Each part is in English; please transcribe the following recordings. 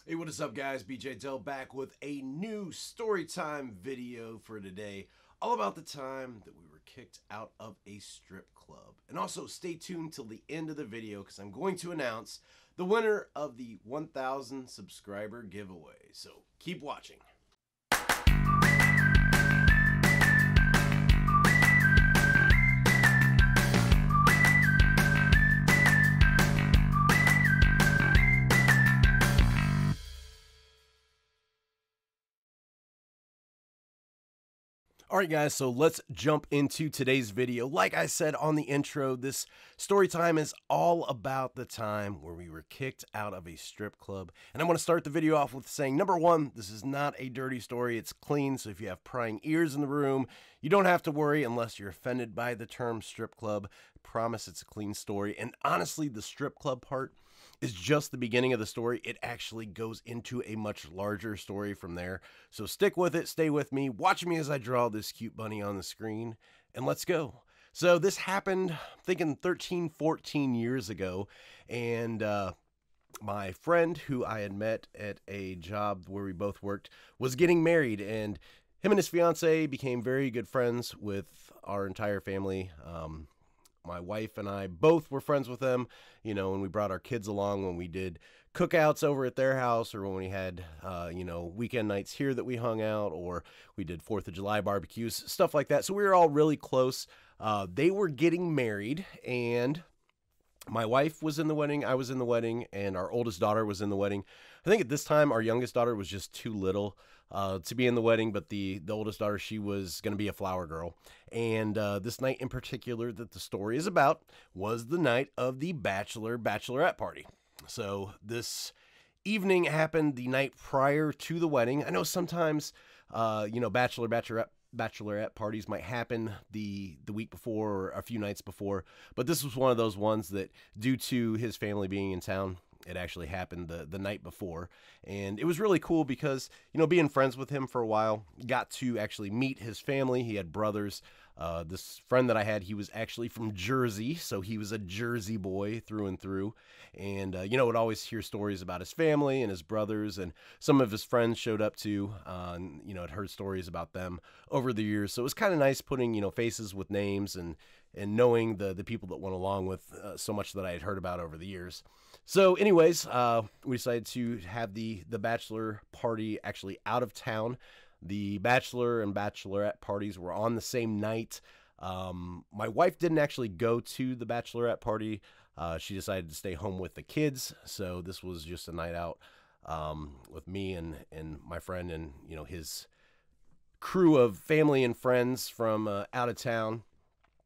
Hey, what is up, guys? BJ Dell back with a new storytime video for today, all about the time that we were kicked out of a strip club. And also stay tuned till the end of the video because I'm going to announce the winner of the 1,000 subscriber giveaway. So keep watching. Alright guys, so let's jump into today's video. Like I said on the intro, this story time is all about the time where we were kicked out of a strip club. And I want to start the video off with saying, number one, this is not a dirty story, it's clean, so if you have prying ears in the room, you don't have to worry unless you're offended by the term strip club. I promise it's a clean story. And honestly, the strip club part is just the beginning of the story. It actually goes into a much larger story from there. So stick with it, stay with me, watch me as I draw this cute bunny on the screen, and let's go. So this happened, I'm thinking 13, 14 years ago, and my friend who I had met at a job where we both worked was getting married, and him and his fiance became very good friends with our entire family. My wife and I both were friends with them, you know, and we brought our kids along when we did cookouts over at their house, or when we had, weekend nights here that we hung out, or we did 4th of July barbecues, stuff like that. So we were all really close. They were getting married, and my wife was in the wedding, I was in the wedding, and our oldest daughter was in the wedding. I think at this time, our youngest daughter was just too little to be in the wedding, but the oldest daughter, she was going to be a flower girl. And this night in particular that the story is about was the night of the bachelorette party. So this evening happened the night prior to the wedding. I know sometimes, bachelorette parties might happen the week before or a few nights before, but this was one of those ones that, due to his family being in town, it actually happened the night before. And it was really cool because, being friends with him for a while, got to actually meet his family. He had brothers. This friend that I had, he was actually from Jersey, so he was a Jersey boy through and through. And, would always hear stories about his family and his brothers, and some of his friends showed up too, had heard stories about them over the years. So it was kind of nice putting, faces with names and knowing the people that went along with so much that I had heard about over the years. So anyways, we decided to have the bachelor party actually out of town. The bachelor and bachelorette parties were on the same night. My wife didn't actually go to the bachelorette party. She decided to stay home with the kids. So this was just a night out with me and my friend and, his crew of family and friends from out of town.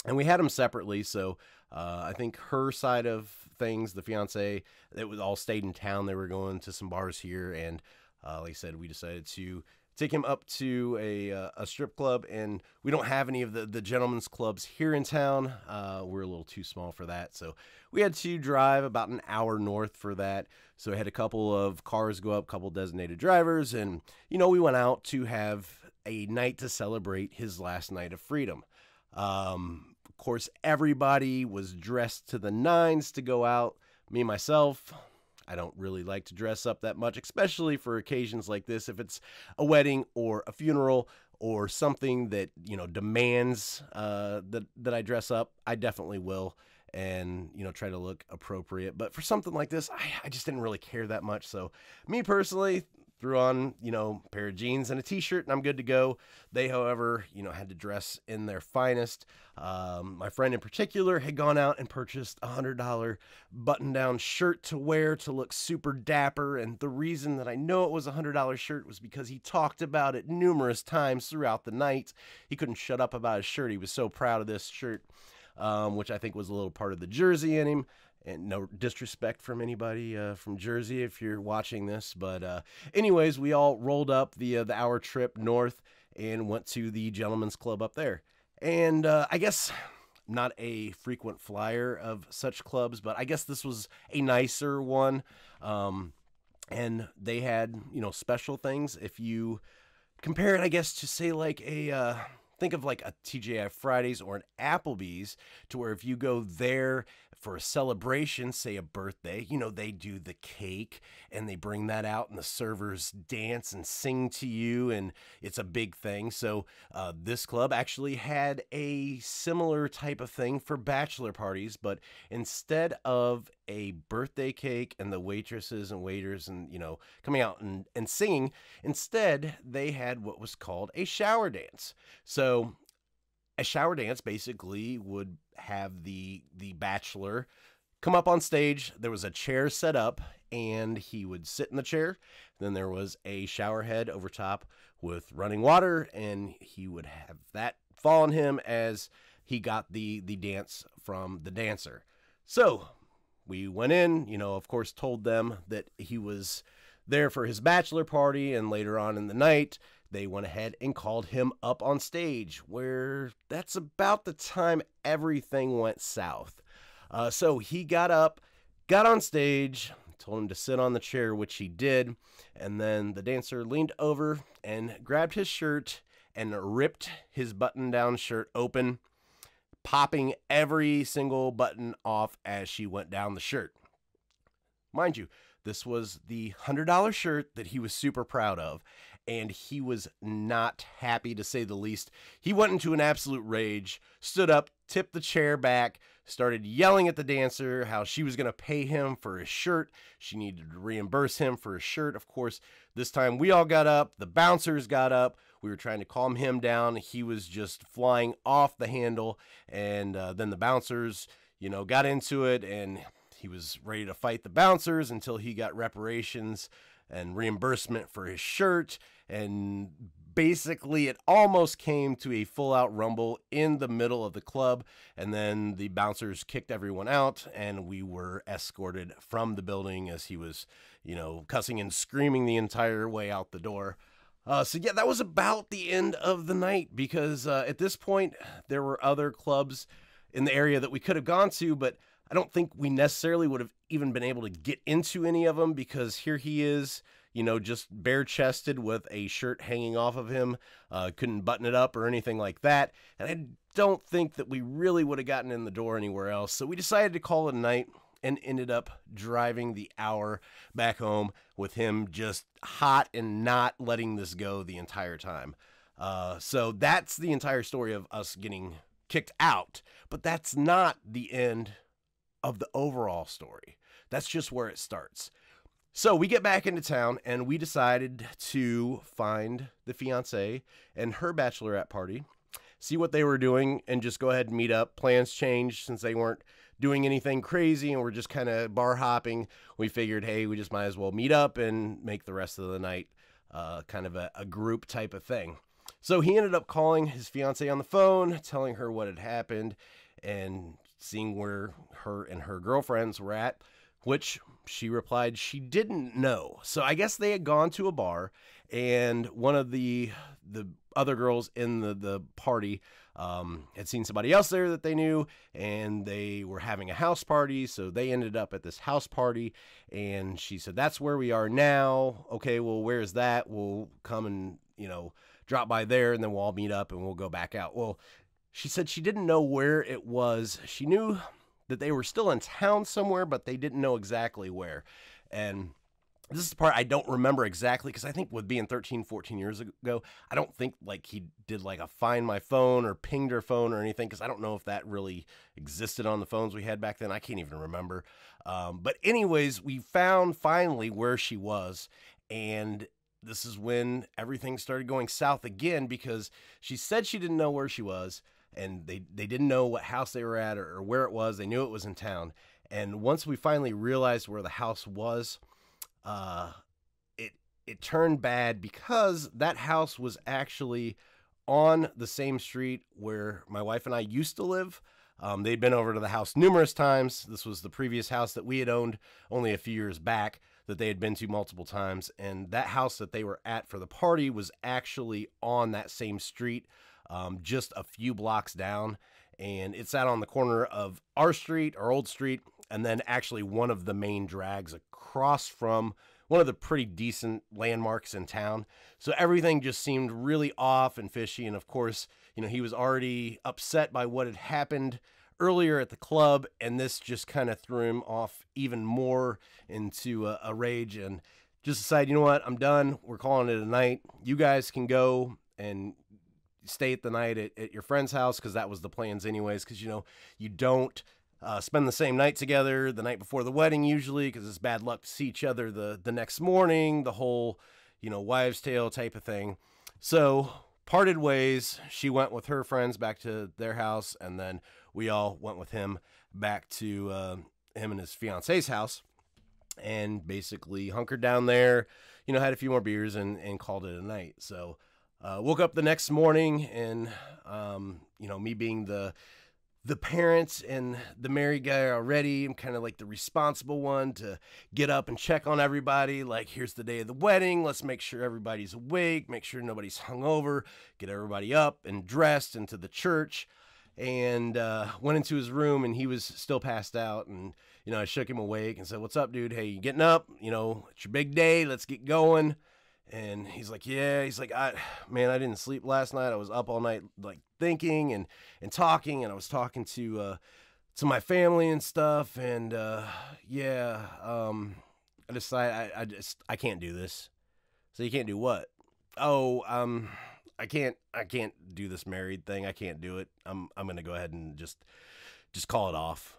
And we had them separately. So I think her side of things, the fiance, it was all stayed in town. They were going to some bars here. And like I said, we decided to take him up to a strip club, and we don't have any of the gentlemen's clubs here in town. We're a little too small for that, so we had to drive about an hour north for that. So we had a couple of cars go up, couple designated drivers, and we went out to have a night to celebrate his last night of freedom. Of course, everybody was dressed to the nines to go out. Me, myself, I don't really like to dress up that much, especially for occasions like this. If it's a wedding or a funeral or something that, demands that I dress up, I definitely will, and, try to look appropriate. But for something like this, I just didn't really care that much. So me personally, threw on, a pair of jeans and a t-shirt, and I'm good to go. They, however, had to dress in their finest. My friend in particular had gone out and purchased a $100 button-down shirt to wear to look super dapper, and the reason that I know it was a $100 shirt was because he talked about it numerous times throughout the night. He couldn't shut up about his shirt. He was so proud of this shirt, which I think was a little part of the Jersey in him. And no disrespect from anybody from Jersey if you're watching this. But anyways, we all rolled up the hour trip north and went to the gentleman's club up there. And I guess not a frequent flyer of such clubs, but I guess this was a nicer one. And they had, special things. If you compare it, I guess, to say like think of like a TGI Fridays or an Applebee's, to where if you go there for a celebration, say a birthday, you know, they do the cake and they bring that out and the servers dance and sing to you, and it's a big thing. So this club actually had a similar type of thing for bachelor parties, but instead of a birthday cake and the waitresses and waiters and, you know, coming out and singing, instead they had what was called a shower dance. So a shower dance basically would have the bachelor come up on stage. There was a chair set up and he would sit in the chair. Then there was a shower head over top with running water, and he would have that fall on him as he got the dance from the dancer. So we went in, you know, of course, told them that he was there for his bachelor party, and later on in the night, they went ahead and called him up on stage, where that's about the time everything went south. So he got up, got on stage, told him to sit on the chair, which he did, and then the dancer leaned over and grabbed his shirt and ripped his button-down shirt open, popping every single button off as she went down the shirt. Mind you, this was the $100 shirt that he was super proud of, and he was not happy, to say the least. He went into an absolute rage, stood up, tipped the chair back, started yelling at the dancer how she was going to pay him for his shirt. She needed to reimburse him for his shirt. Of course, this time we all got up. The bouncers got up. We were trying to calm him down. He was just flying off the handle. And then the bouncers, you know, got into it, and he was ready to fight the bouncers until he got reparations and reimbursement for his shirt. And basically it almost came to a full-out rumble in the middle of the club, and then the bouncers kicked everyone out, and we were escorted from the building as he was, you know, cussing and screaming the entire way out the door. So yeah, that was about the end of the night, because at this point there were other clubs in the area that we could have gone to, but I don't think we necessarily would have even been able to get into any of them, because here he is, you know, just bare-chested with a shirt hanging off of him, couldn't button it up or anything like that, and I don't think that we really would have gotten in the door anywhere else. So we decided to call it a night and ended up driving the hour back home with him just hot and not letting this go the entire time. So that's the entire story of us getting kicked out, but that's not the end of the overall story. That's just where it starts. So we get back into town, and we decided to find the fiance and her bachelorette party, see what they were doing, and just go ahead and meet up. Plans changed since they weren't doing anything crazy and we're just kind of bar hopping. We figured, hey, we just might as well meet up and make the rest of the night kind of a group type of thing. So he ended up calling his fiance on the phone, telling her what had happened, and seeing where her and her girlfriends were at, which she replied she didn't know. So I guess they had gone to a bar, and one of the other girls in the party had seen somebody else there that they knew, and they were having a house party, so they ended up at this house party, and she said, that's where we are now. Okay, well, where's that? We'll come and, you know, drop by there, and then we'll all meet up, and we'll go back out. Well, she said she didn't know where it was. She knew that they were still in town somewhere, but they didn't know exactly where. And this is the part I don't remember exactly, because I think with being 13, 14 years ago, I don't think like he did like a find my phone or pinged her phone or anything, because I don't know if that really existed on the phones we had back then. I can't even remember. But anyways, we found finally where she was, and this is when everything started going south again, because she said she didn't know where she was, and they didn't know what house they were at or where it was. They knew it was in town. And once we finally realized where the house was, it turned bad, because that house was actually on the same street where my wife and I used to live. They'd been over to the house numerous times. This was the previous house that we had owned only a few years back that they had been to multiple times. And that house that they were at for the party was actually on that same street, just a few blocks down. And it sat on the corner of our street, our old street, and then actually one of the main drags across from one of the pretty decent landmarks in town. So everything just seemed really off and fishy. And of course, he was already upset by what had happened earlier at the club, and this just kind of threw him off even more into a rage, and just decided, you know what, I'm done. We're calling it a night. You guys can go and stay at the night at your friend's house, because that was the plans anyways, because you don't spend the same night together the night before the wedding usually, because it's bad luck to see each other the next morning, the whole wives tale type of thing. So parted ways. She went with her friends back to their house, and then we all went with him back to him and his fiance's house, and basically hunkered down there, had a few more beers and called it a night. So woke up the next morning, and me being the parents and the married guy already, I'm kind of like the responsible one to get up and check on everybody. Like, here's the day of the wedding. Let's make sure everybody's awake, make sure nobody's hungover, get everybody up and dressed into the church. And went into his room, and he was still passed out. And, I shook him awake and said, "What's up, dude? Hey, you getting up? It's your big day. Let's get going." And he's like, "Yeah." He's like, I didn't sleep last night. I was up all night, like, thinking and talking, and I was talking to my family and stuff. And I decided I can't do this. So you can't do what? Oh, I can't do this married thing. I can't do it. I'm going to go ahead and just call it off.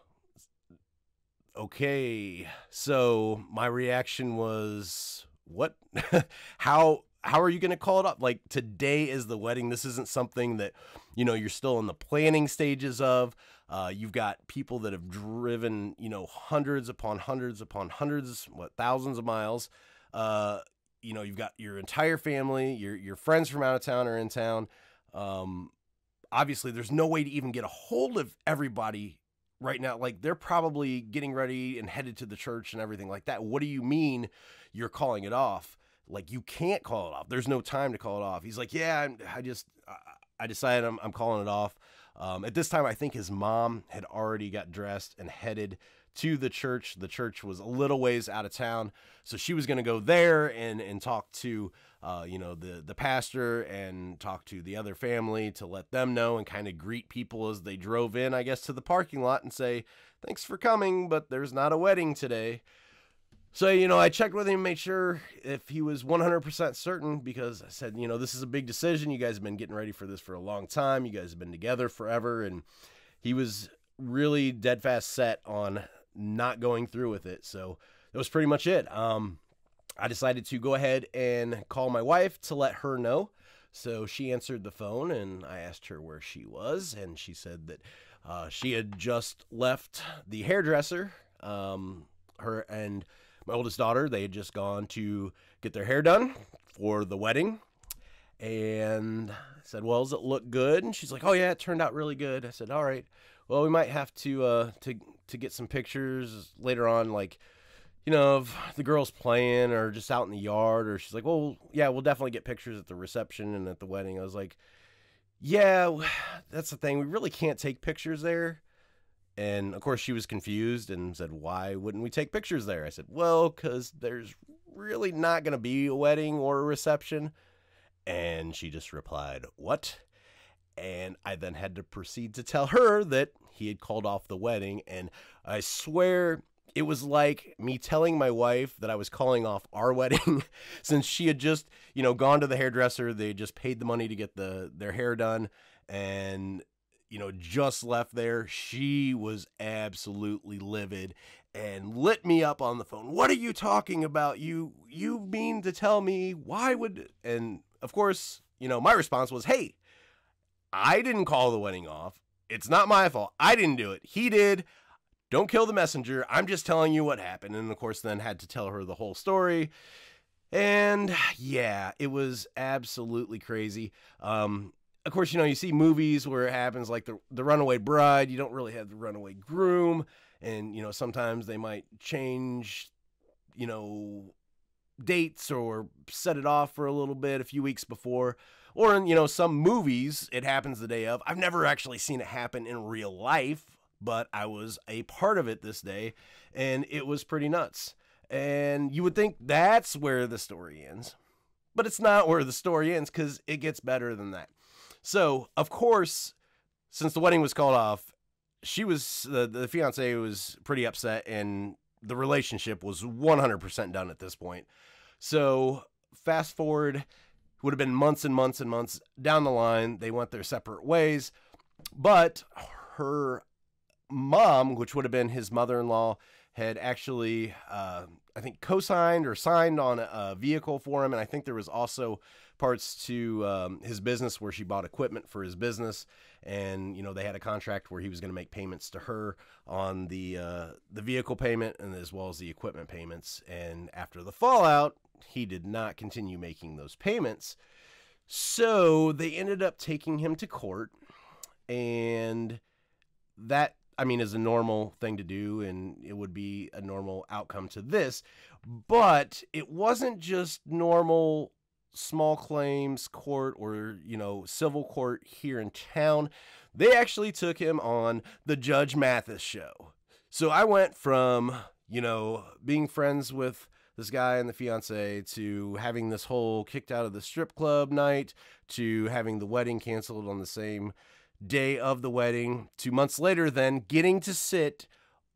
Okay. So my reaction was, what? How are you going to call it off? Like, today is the wedding. This isn't something that, you're still in the planning stages of. You've got people that have driven, hundreds upon hundreds upon hundreds, thousands of miles. You've got your entire family, your friends from out of town are in town. Obviously, there's no way to even get a hold of everybody right now. Like, they're probably getting ready and headed to the church and everything like that. What do you mean you're calling it off? Like, you can't call it off. There's no time to call it off. He's like, yeah, I decided I'm calling it off. At this time, I think his mom had already got dressed and headed to the church. The church was a little ways out of town, so she was going to go there and talk to the pastor and talk to the other family to let them know and kind of greet people as they drove in, I guess, to the parking lot and say, "Thanks for coming, but there's not a wedding today." So, I checked with him, made sure if he was 100% certain, because I said, this is a big decision. You guys have been getting ready for this for a long time. You guys have been together forever. And he was really dead fast set on not going through with it. So that was pretty much it. I decided to go ahead and call my wife to let her know. So she answered the phone, and I asked her where she was, and she said that she had just left the hairdresser. Her and my oldest daughter, they had just gone to get their hair done for the wedding. And I said, "Well, does it look good?" And she's like, "Oh yeah, it turned out really good." I said, "All right. Well, we might have to get some pictures later on, like, of the girls playing or just out in the yard." Or she's like, "Well, yeah, we'll definitely get pictures at the reception and at the wedding." I was like, "Yeah, that's the thing. We really can't take pictures there." And of course she was confused and said, "Why wouldn't we take pictures there?" I said, "Well, because there's really not going to be a wedding or a reception." And she just replied, "What?" And I then had to proceed to tell her that he had called off the wedding. And I swear it was like me telling my wife that I was calling off our wedding, since she had just, gone to the hairdresser. They just paid the money to get their hair done, and just left there. She was absolutely livid and lit me up on the phone. "What are you talking about? You mean to tell me why would..." And of course, my response was, "Hey, I didn't call the wedding off. It's not my fault. I didn't do it. He did. Don't kill the messenger. I'm just telling you what happened." And of course, then had to tell her the whole story. And yeah, it was absolutely crazy. Of course, you see movies where it happens, like the runaway bride. You don't really have the runaway groom. And, sometimes they might change, dates or set it off for a little bit a few weeks before. Or in, some movies, it happens the day of. I've never actually seen it happen in real life, but I was a part of it this day, and it was pretty nuts. And you would think that's where the story ends. But it's not where the story ends, because it gets better than that. So, of course, since the wedding was called off, the fiance was pretty upset, and the relationship was 100% done at this point. So, fast forward, would have been months and months and months down the line. They went their separate ways. But her mom, which would have been his mother-in-law, had actually, I think, co-signed or signed on a vehicle for him. And I think there was also parts to his business where she bought equipment for his business. And, you know, they had a contract where he was going to make payments to her on the vehicle payment and as well as the equipment payments. And after the fallout, he did not continue making those payments. So they ended up taking him to court. And that, I mean, is a normal thing to do, and it would be a normal outcome to this. But it wasn't just normal small claims court or, you know, civil court here in town. They actually took him on the Judge Mathis show. So I went from, you know, being friends with this guy and the fiance to having this whole kicked out of the strip club night to having the wedding canceled on the same day of the wedding, 2 months later, then getting to sit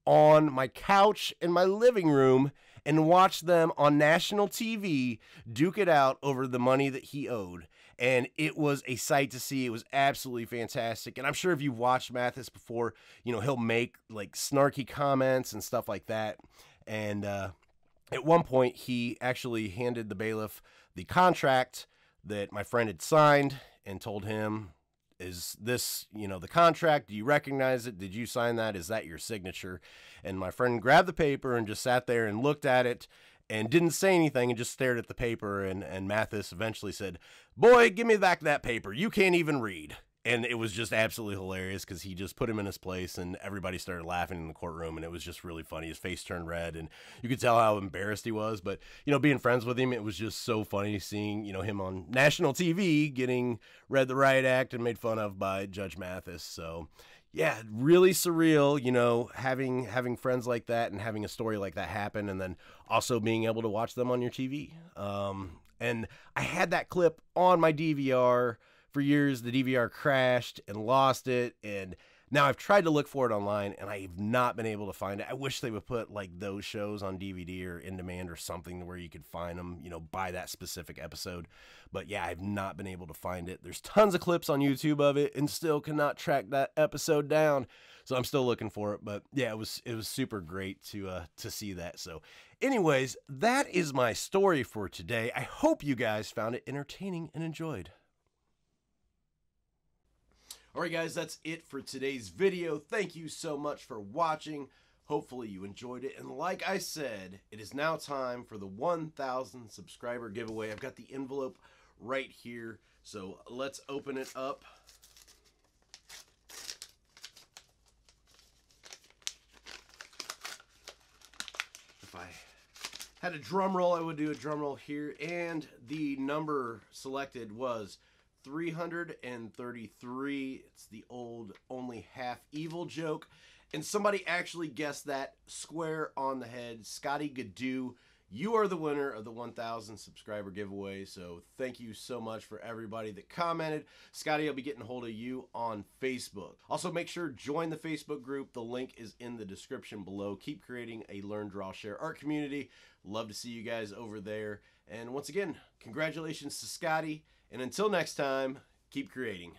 on my couch in my living room and watch them on national TV duke it out over the money that he owed. And it was a sight to see. It was absolutely fantastic. And I'm sure if you've watched Mathis before, you know, he'll make like snarky comments and stuff like that. And at one point, he actually handed the bailiff the contract that my friend had signed and told him, is this, you know, the contract? Do you recognize it? Did you sign that? Is that your signature? And my friend grabbed the paper and just sat there and looked at it and didn't say anything and just stared at the paper. And Mathis eventually said, "Boy, give me back that paper. You can't even read." And it was just absolutely hilarious because he just put him in his place and everybody started laughing in the courtroom, and it was just really funny. His face turned red and you could tell how embarrassed he was. But, you know, being friends with him, it was just so funny seeing, you know, him on national TV getting read the riot act and made fun of by Judge Mathis. So, yeah, really surreal, you know, having friends like that and having a story like that happen, and then also being able to watch them on your TV. And I had that clip on my DVR for years. The DVR crashed and lost it, and now I've tried to look for it online and I have not been able to find it. I wish they would put like those shows on DVD or in demand or something where you could find them, you know, by that specific episode. But yeah, I've not been able to find it. There's tons of clips on YouTube of it and still cannot track that episode down. So I'm still looking for it. But yeah, it was super great to see that. So anyways, that is my story for today. I hope you guys found it entertaining and enjoyed. Alright guys, that's it for today's video. Thank you so much for watching. Hopefully you enjoyed it. And like I said, it is now time for the 1,000 subscriber giveaway. I've got the envelope right here. So let's open it up. If I had a drum roll, I would do a drum roll here. And the number selected was 333. It's the old only half evil joke. And somebody actually guessed that square on the head. Scotty Gadoo, you are the winner of the 1,000 subscriber giveaway. So thank you so much for everybody that commented. Scotty, I'll be getting a hold of you on Facebook. Also, make sure to join the Facebook group. The link is in the description below. Keep creating a Learn, Draw, Share art community. Love to see you guys over there. And once again, congratulations to Scotty. And until next time, keep creating.